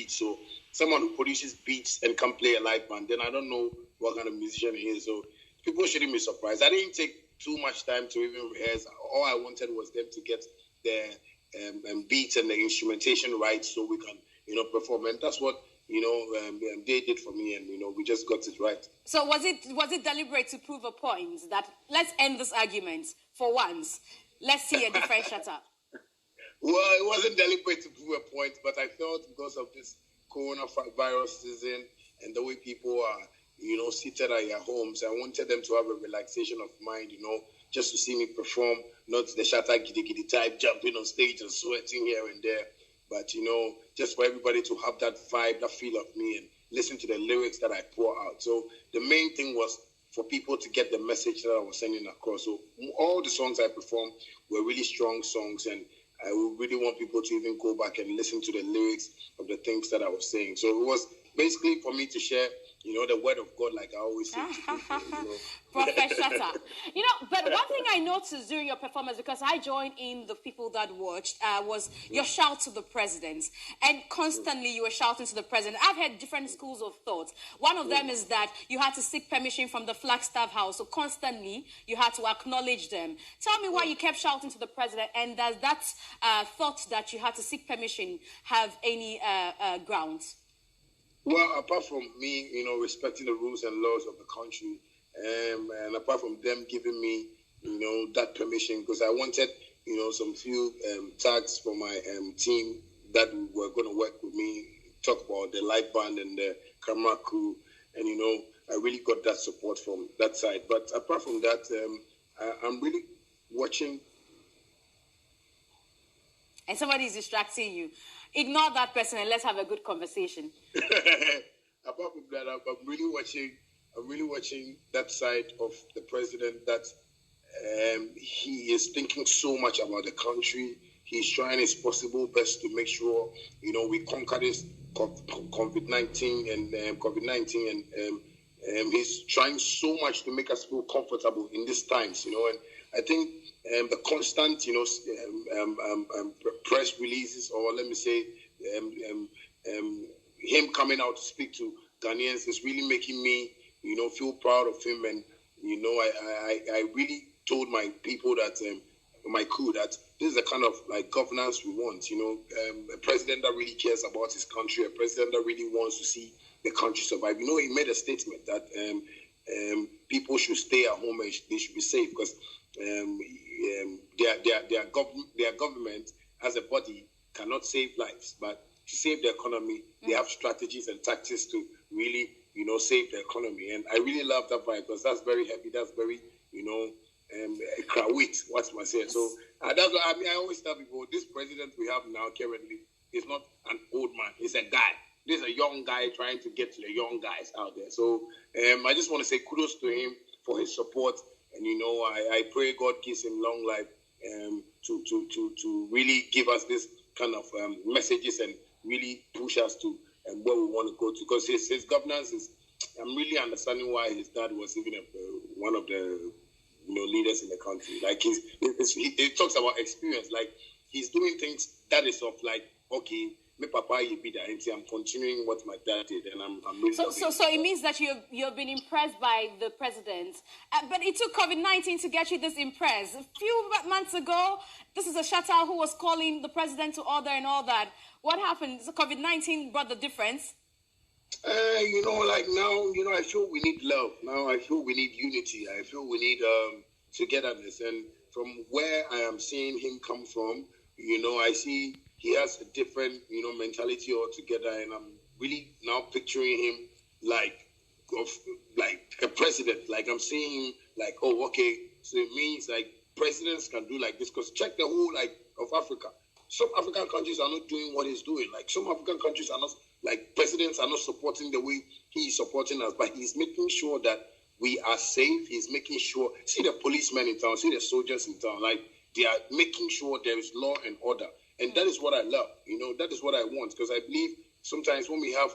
beats. So someone who produces beats and can play a live band, then I don't know what kind of musician he is. So people shouldn't be surprised. I didn't take too much time to even rehearse. All I wanted was them to get the beats and the instrumentation right so we can, perform. And that's what, they did for me, and, we just got it right. So was it deliberate to prove a point that let's end this argument for once? Let's see a different shatta. Well, it wasn't deliberate to prove a point, but I felt because of this coronavirus season and the way people are, seated at their homes, I wanted them to have a relaxation of mind, just to see me perform, not the shatta giddy giddy type, jumping on stage and sweating here and there, but, just for everybody to have that vibe, that feel of me, and listen to the lyrics that I pour out. So the main thing was for people to get the message that I was sending across. So all the songs I performed were really strong songs, and I really want people to even go back and listen to the lyrics of the things that I was saying. So it was basically for me to share, the word of God, like I always say to people, Prophet Shatta. But one thing I noticed during your performance, because I joined in the people that watched, was your shout to the president. And constantly you were shouting to the president. I've had different schools of thought. One of them is that you had to seek permission from the Flagstaff House. So constantly you had to acknowledge them. Tell me why you kept shouting to the president, and does that thought that you had to seek permission have any grounds? Well, apart from me, respecting the rules and laws of the country, and apart from them giving me, that permission, because I wanted, some few tags for my team that were going to work with me, talk about the live band and the camera crew, and, I really got that support from that side. But apart from that, I'm really watching. And somebody is distracting you. Ignore that person and let's have a good conversation. Apart from that, I'm really watching that side of the president, that he is thinking so much about the country. He's trying his possible best to make sure, we conquer this COVID-19 and he's trying so much to make us feel comfortable in these times, and I think the constant, press releases, or let me say, him coming out to speak to Ghanaians is really making me, feel proud of him. And, I really told my people that, my crew, that this is the kind of like governance we want, a president that really cares about his country, a president that really wants to see the country survive. He made a statement that people should stay at home and they should be safe, because their government as a body cannot save lives, but to save the economy, they have strategies and tactics to really, save the economy. And I really love that vibe, because that's very heavy, that's very, krawit, what am I saying? So that's what I always tell people, this president we have now currently is not an old man, he's a guy. This is a young guy trying to get to the young guys out there. So I just want to say kudos to him for his support. And, I pray God gives him long life to really give us this kind of messages and really push us to where we want to go to. Because his governance is, I'm really understanding why his dad was even one of the leaders in the country. Like he talks about experience. Like he's doing things that is of like, okay, my papa you be there, and I'm continuing what my dad did, and I'm really so it means that you've been impressed by the president, but it took COVID-19 to get you this impressed. A few months ago, this is a shatta who was calling the president to order and all that. What happened? So COVID-19 brought the difference. Like now, I feel we need love. Now I feel we need unity. I feel we need togetherness. And from where I am seeing him come from, I see he has a different, mentality altogether. And I'm really now picturing him like a president. Like I'm seeing him like, oh, okay. So it means like presidents can do like this. Because check the whole of Africa. Some African countries are not doing what he's doing. Like some African countries are not, like presidents are not supporting the way he's supporting us. But he's making sure that we are safe. He's making sure, see the policemen in town, see the soldiers in town. Like they are making sure there is law and order. And that is what I love. That is what I want. Because I believe sometimes when we have,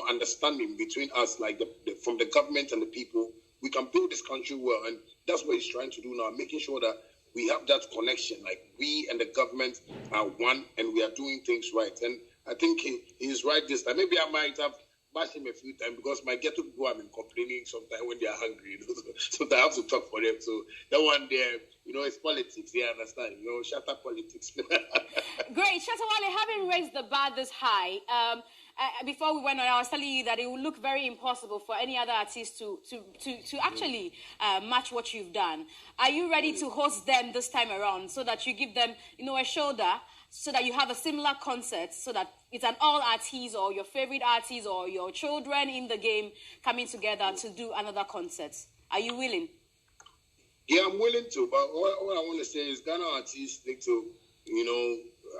understanding between us, like from the government and the people, we can build this country well. And that's what he's trying to do now, making sure that we have that connection. Like we and the government are one and we are doing things right. And I think he's right this time. Maybe I might have bashed him a few times because my ghetto people have been complaining sometimes when they are hungry. So I have to talk for them. So that one there, it's politics. Yeah, understand? Shatta politics. Great. Shatta Wale, having raised the bar this high, before we went on, I was telling you that it would look very impossible for any other artist to actually match what you've done. Are you ready to host them this time around so that you give them, a shoulder, so that you have a similar concert, so that it's an all artists or your favorite artists or your children in the game coming together to do another concert? Are you willing? Yeah, I'm willing to, but what I want to say is Ghana artists need to,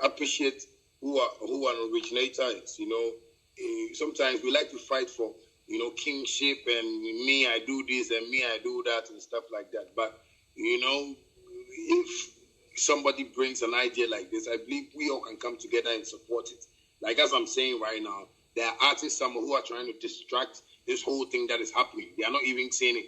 appreciate who an originator is. Sometimes we like to fight for, kingship and me, I do this and me, I do that and stuff like that. But, if somebody brings an idea like this, I believe we all can come together and support it. Like as I'm saying right now, there are artists who are trying to distract this whole thing that is happening. They are not even saying it.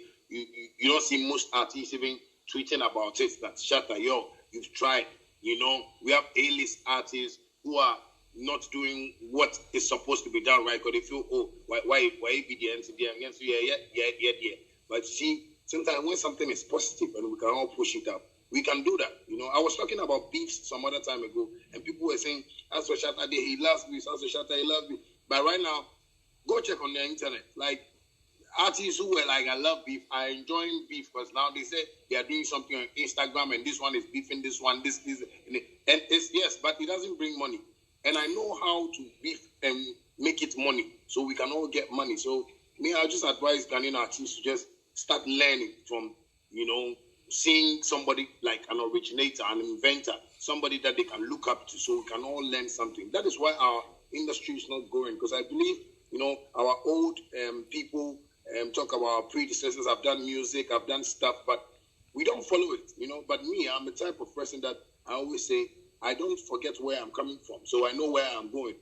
You don't see most artists even tweeting about it. That Shatta, you've tried. We have A-list artists who are not doing what is supposed to be done right because they feel, why be the NCD against you? Yeah. But see, sometimes when something is positive and we can all push it up, we can do that. I was talking about beefs some other time ago, and people were saying, as for Shatta, he loves beef, as for Shatta, he loves beef. But right now, go check on the internet. Like, artists who were like, I love beef, are enjoying beef, because now they say they are doing something on Instagram, and this one is beefing this one, this, and it's, yes, but it doesn't bring money. And I know how to beef and make it money, so we can all get money. So, I just advise Ghanaian artists to just start learning from, seeing somebody like an originator, an inventor, somebody that they can look up to, so we can all learn something. That is why our industry is not growing, because I believe, our old people talk about our predecessors. I've done music, I've done stuff, but we don't follow it, But me, I'm the type of person that I always say, I don't forget where I'm coming from, so I know where I'm going.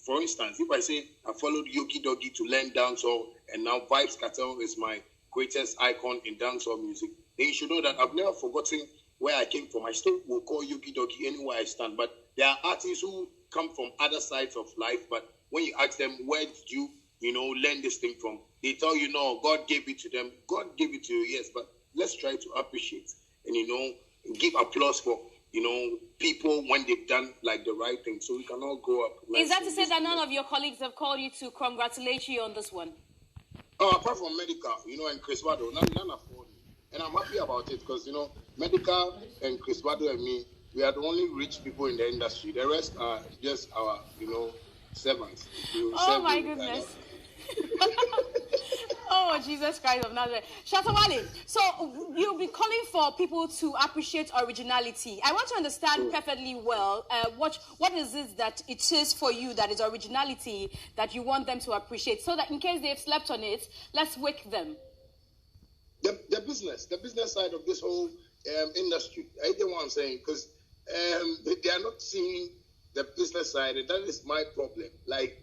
For instance, if I say I followed Yogi Doggy to learn dancehall, and now Vibes Cartel is my greatest icon in dancehall music, then you should know that I've never forgotten where I came from. I still will call Yogi Doggy anywhere I stand. But there are artists who come from other sides of life, but when you ask them, where did you, learn this thing from? They tell you, no, God gave it to them. God gave it to you, yes, but let's try to appreciate and, give applause for, people when they've done like the right thing, so we can all grow up. Is that to say that none of your colleagues have called you to congratulate you on this one? Oh, apart from Medical, and Chris Wado, none have called me. And I'm happy about it because, Medical and Chris Wado and me, we are the only rich people in the industry. The rest are just our, servants. Oh, my goodness. Oh, Jesus Christ of Nazareth. Shatta Wale, so you'll be calling for people to appreciate originality. I want to understand perfectly well what is it that it is for you that is originality that you want them to appreciate, so that in case they've slept on it, let's wake them. The business side of this whole industry. I get what I'm saying, because they are not seeing the business side, and that is my problem. Like,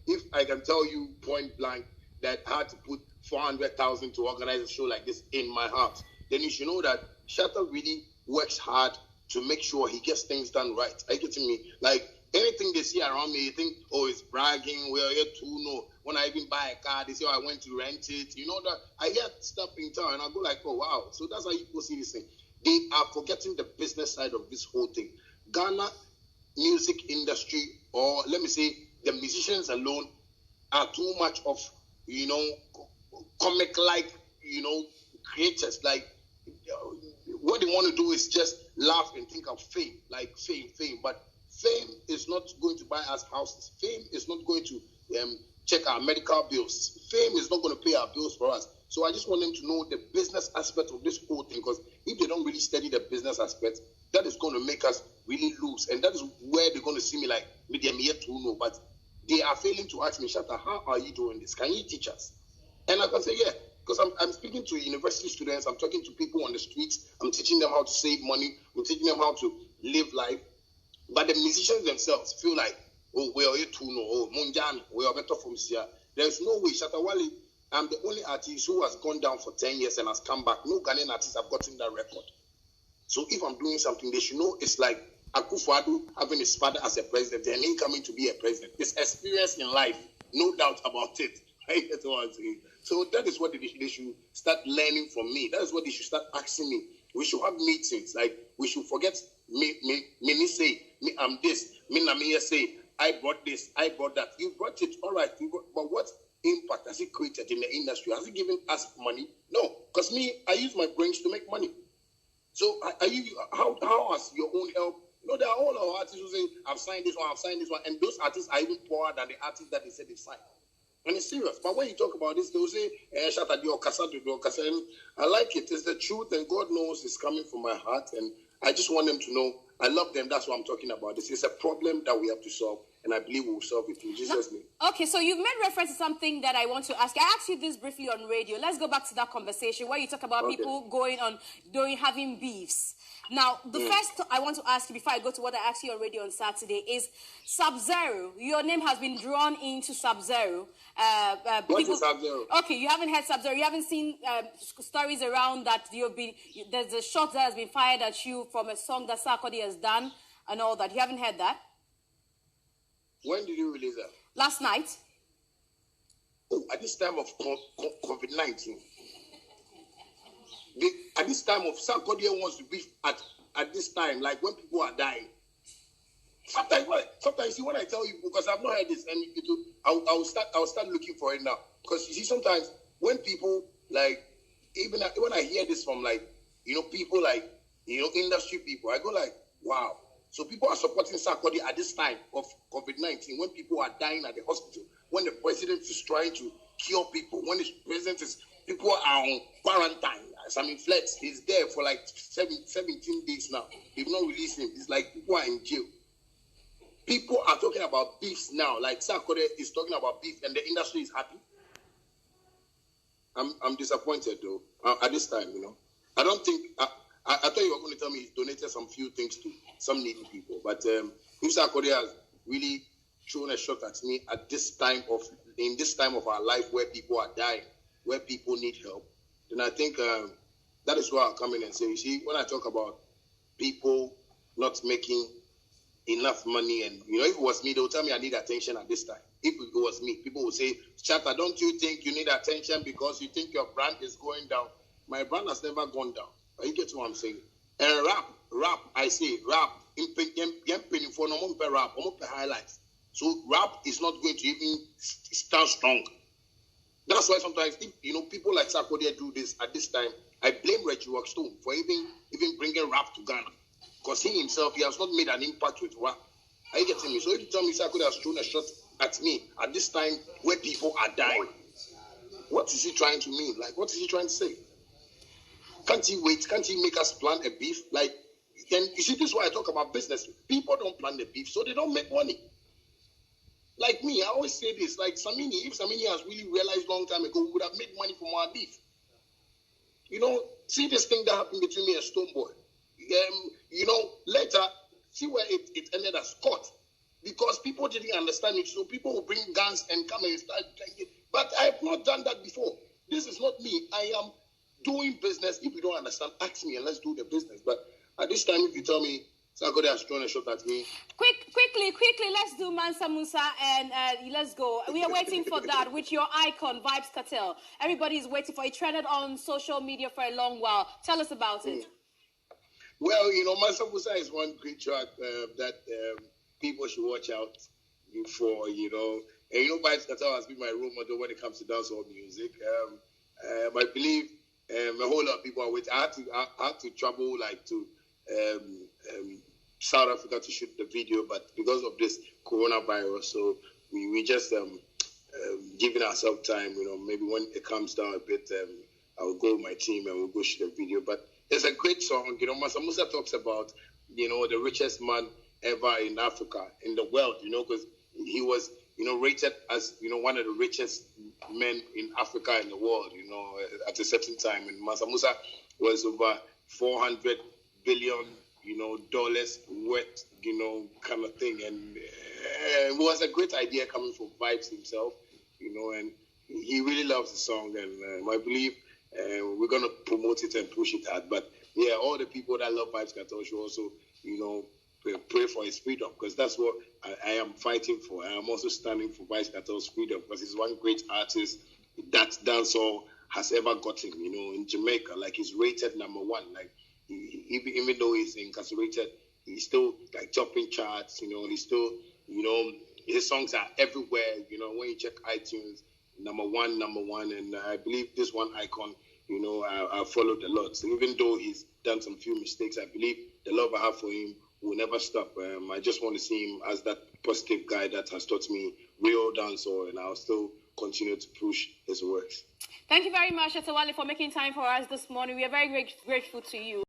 if I can tell you point blank that I had to put 400,000 to organize a show like this in my house, then you should know that Shatta really works hard to make sure he gets things done right. Are you getting me? Like, anything they see around me, you think, it's bragging, we're here to know. When I even buy a car, they say, I went to rent it. That I hear stuff in town, and I go like, oh, wow. So that's how you people see this thing. They are forgetting the business side of this whole thing. Ghana music industry, or let me say, the musicians alone are too much of, comic-like, creators. Like, what they want to do is just laugh and think of fame, like fame. But fame is not going to buy us houses. Fame is not going to check our medical bills. Fame is not going to pay our bills for us. So I just want them to know the business aspect of this whole thing, because if they don't really study the business aspect, that is going to make us really lose. And that is where they're going to see me like, maybe I'm yet to know. But they are failing to ask me, Shatta, how are you doing this? Can you teach us? And I can say, yeah, because I'm speaking to university students. I'm talking to people on the streets. I'm teaching them how to save money. I'm teaching them how to live life. But the musicians themselves feel like, we are here to know, Munjani, we are better from here. There's no way. Shatta Wale, I'm the only artist who has gone down for 10 years and has come back. No Ghanaian artists have gotten that record. So if I'm doing something, they should know it's like Akufo-Addo having his father as a president and him coming to be a president. His experience in life, no doubt about it. Right? That's what I'm saying. So that is what they should start learning from me. That is what they should start asking me. We should have meetings. Like, we should forget me say, me I'm this, me na me say, I brought this, I brought that. You brought it, all right. But what impact has it created in the industry? Has it given us money? No, because me, I use my brains to make money. So how has your own help? There are all our artists who say, I've signed this one, and those artists are even poorer than the artists that they said they signed. And it's serious. But when you talk about this, they'll say, shatta di okasa. I like it. It's the truth, and God knows it's coming from my heart, and I just want them to know I love them. That's what I'm talking about. This is a problem that we have to solve, and I believe we'll solve it in Jesus' name. Okay, so you've made reference to something that I want to ask. I asked you this briefly on radio. Let's go back to that conversation where you talk about people having beefs. Now, the first I want to ask you before I go to what I asked you on radio on Saturday is Sub-Zero. Your name has been drawn into Sub-Zero. What is Sub-Zero? Okay, you haven't heard Sub-Zero. You haven't seen stories around that there's a shot that has been fired at you from a song that Sarkodie has done and all that. You haven't heard that? When did you release that? Last night. Oh, at this time of COVID-19. At this time of Sarkodie wants to be at this time, like when people are dying. Sometimes when I tell you, because I've not heard this, and I'll start looking for it now. Because you see, sometimes when people like, even when I hear this from people like industry people, I go like, wow. So people are supporting Sarkodie at this time of COVID-19 when people are dying at the hospital, when the president is trying to cure people, when the president is people are on quarantine. Sammy Flex is there for like 17 days now. They've not released him. It's like people are in jail. People are talking about beefs now. Like Sarkodie is talking about beef, and the industry is happy. I'm disappointed though. At this time, I don't think. I thought you were going to tell me he donated some few things to some needy people, but if Sarkodie has really thrown a shot at me in this time of our life where people are dying, where people need help, then I think that is where I'll come in and say, you see, when I talk about people not making enough money, and if it was me, they would tell me I need attention at this time. If it was me, people would say, Shatta, don't you think you need attention because you think your brand is going down? My brand has never gone down. You get what I'm saying? And rap, I say rap. For rap, highlights. So rap is not going to even stand strong. That's why sometimes, if, people like Sarkodie do this at this time, I blame Reggie Rockstone for even bringing rap to Ghana. Because he himself, he has not made an impact with rap. Are you getting me? So if you tell me Sarkodie has thrown a shot at me at this time where people are dying, what is he trying to mean? Like, what is he trying to say? Can't he wait? Can't he make us plan a beef? Like, then you see, this is why I talk about business. People don't plan the beef, so they don't make money. Like me, I always say this, like Samini, if Samini has really realized long time ago, we would have made money from our beef. See this thing that happened between me and Stoneboy. Later, see where it ended as court. Because people didn't understand it, so people will bring guns and come and start trying it. But I have not done that before. This is not me. I am doing business. If you don't understand, ask me and let's do the business. But at this time, if you tell me, Sarkodie has thrown a shot at me. Quickly, let's do Mansa Musa and let's go. We are waiting for that with your icon, Vibes Cartel. Everybody is waiting for it. It trended on social media for a long while. Tell us about it. Well, Mansa Musa is one great track that people should watch out for, And Vibes Cartel has been my role model when it comes to dancehall music. I believe a whole lot of people are waiting. I had to travel to South Africa to shoot the video, but because of this coronavirus, so we just giving ourselves time. Maybe when it comes down a bit, I will go with my team and we'll go shoot a video. But it's a great song. Mansa Musa talks about the richest man ever in Africa, in the world. Because he was rated as one of the richest men in Africa in the world. At a certain time, and Mansa Musa was over 400 billion dollars worth, kind of thing. And it was a great idea coming from Vibes himself, and he really loves the song. And I believe we're going to promote it and push it hard. But yeah, all the people that love Vibes Cartel should also, pray for his freedom, because that's what I am fighting for. I am also standing for Vybz Kartel's freedom, because he's one great artist that dancehall has ever gotten. You know, in Jamaica, like he's rated #1. Like even though he's incarcerated, he's still like topping charts. You know, he's still, you know, his songs are everywhere. You know, when you check iTunes, #1, and I believe this one icon. You know, I followed a lot. So even though he's done some few mistakes, I believe the love I have for him will never stop. I just want to see him as that positive guy that has taught me real dancehall, and I'll still continue to push his works. Thank you very much, Shatta Wale, for making time for us this morning. We are very grateful to you.